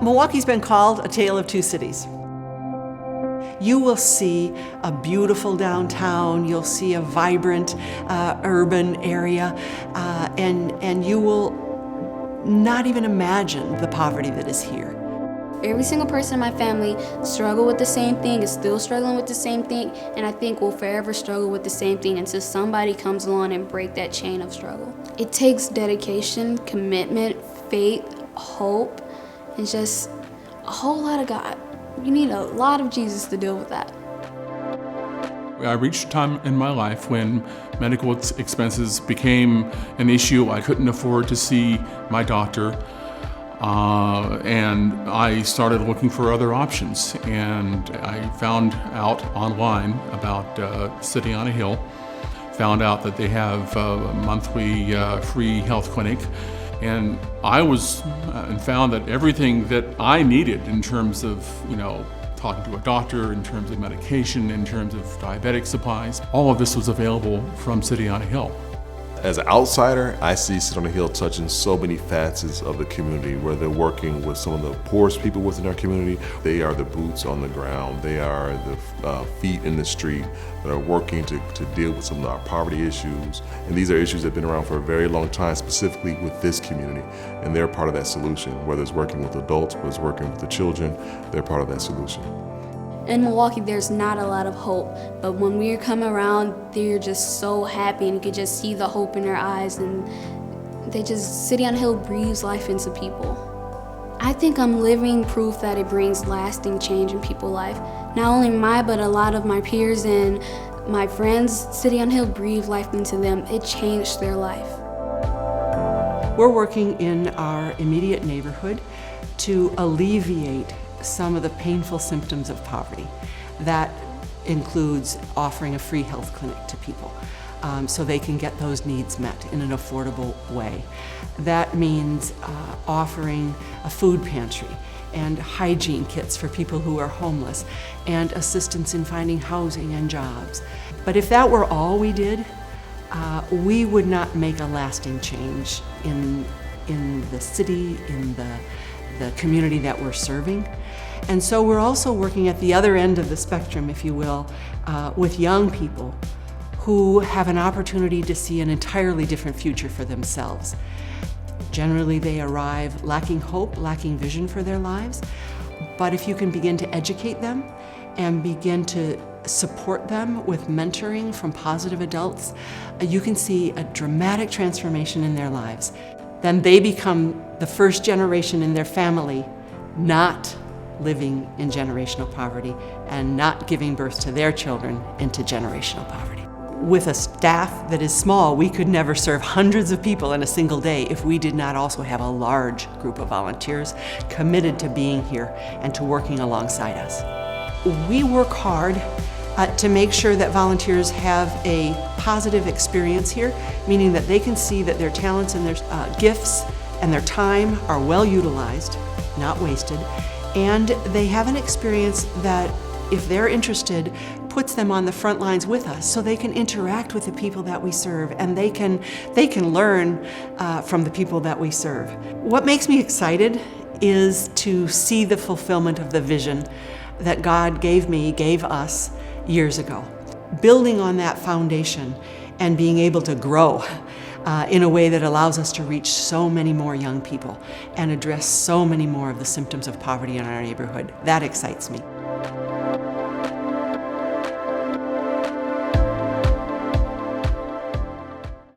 Milwaukee's been called a tale of two cities. You will see a beautiful downtown, you'll see a vibrant urban area, and you will not even imagine the poverty that is here. Every single person in my family struggle with the same thing, is still struggling with the same thing, and I think will forever struggle with the same thing until somebody comes along and break that chain of struggle. It takes dedication, commitment, faith, hope, and just a whole lot of God. You need a lot of Jesus to deal with that. I reached a time in my life when medical expenses became an issue. I couldn't afford to see my doctor. And I started looking for other options, and I found out online about City on a Hill, found out that they have a monthly free health clinic, and I was and found that everything that I needed in terms of, talking to a doctor, in terms of medication, in terms of diabetic supplies, all of this was available from City on a Hill. As an outsider, I see City on a Hill touching so many facets of the community, where they're working with some of the poorest people within our community. They are the boots on the ground. They are the feet in the street that are working to deal with some of our poverty issues. And these are issues that have been around for a very long time, specifically with this community. And they're part of that solution. Whether it's working with adults, whether it's working with the children, they're part of that solution. In Milwaukee, there's not a lot of hope, but when we come around, they're just so happy, and you can just see the hope in their eyes, and City on a Hill breathes life into people. I think I'm living proof that it brings lasting change in people's life. Not only but a lot of my peers and my friends, City on a Hill breathed life into them. It changed their life. We're working in our immediate neighborhood to alleviate some of the painful symptoms of poverty. That includes offering a free health clinic to people so they can get those needs met in an affordable way. That means offering a food pantry and hygiene kits for people who are homeless, and assistance in finding housing and jobs. But if that were all we did, we would not make a lasting change in the city, in the community that we're serving. And so we're also working at the other end of the spectrum, if you will, with young people who have an opportunity to see an entirely different future for themselves. Generally, they arrive lacking hope, lacking vision for their lives, but if you can begin to educate them and begin to support them with mentoring from positive adults, you can see a dramatic transformation in their lives. Then they become the first generation in their family not living in generational poverty and not giving birth to their children into generational poverty. With a staff that is small, we could never serve hundreds of people in a single day if we did not also have a large group of volunteers committed to being here and to working alongside us. We work hard to make sure that volunteers have a positive experience here, meaning that they can see that their talents and their gifts and their time are well utilized, not wasted, and they have an experience that, if they're interested, puts them on the front lines with us so they can interact with the people that we serve, and they can learn from the people that we serve. What makes me excited is to see the fulfillment of the vision that God gave us years ago. Building on that foundation and being able to grow in a way that allows us to reach so many more young people and address so many more of the symptoms of poverty in our neighborhood. That excites me.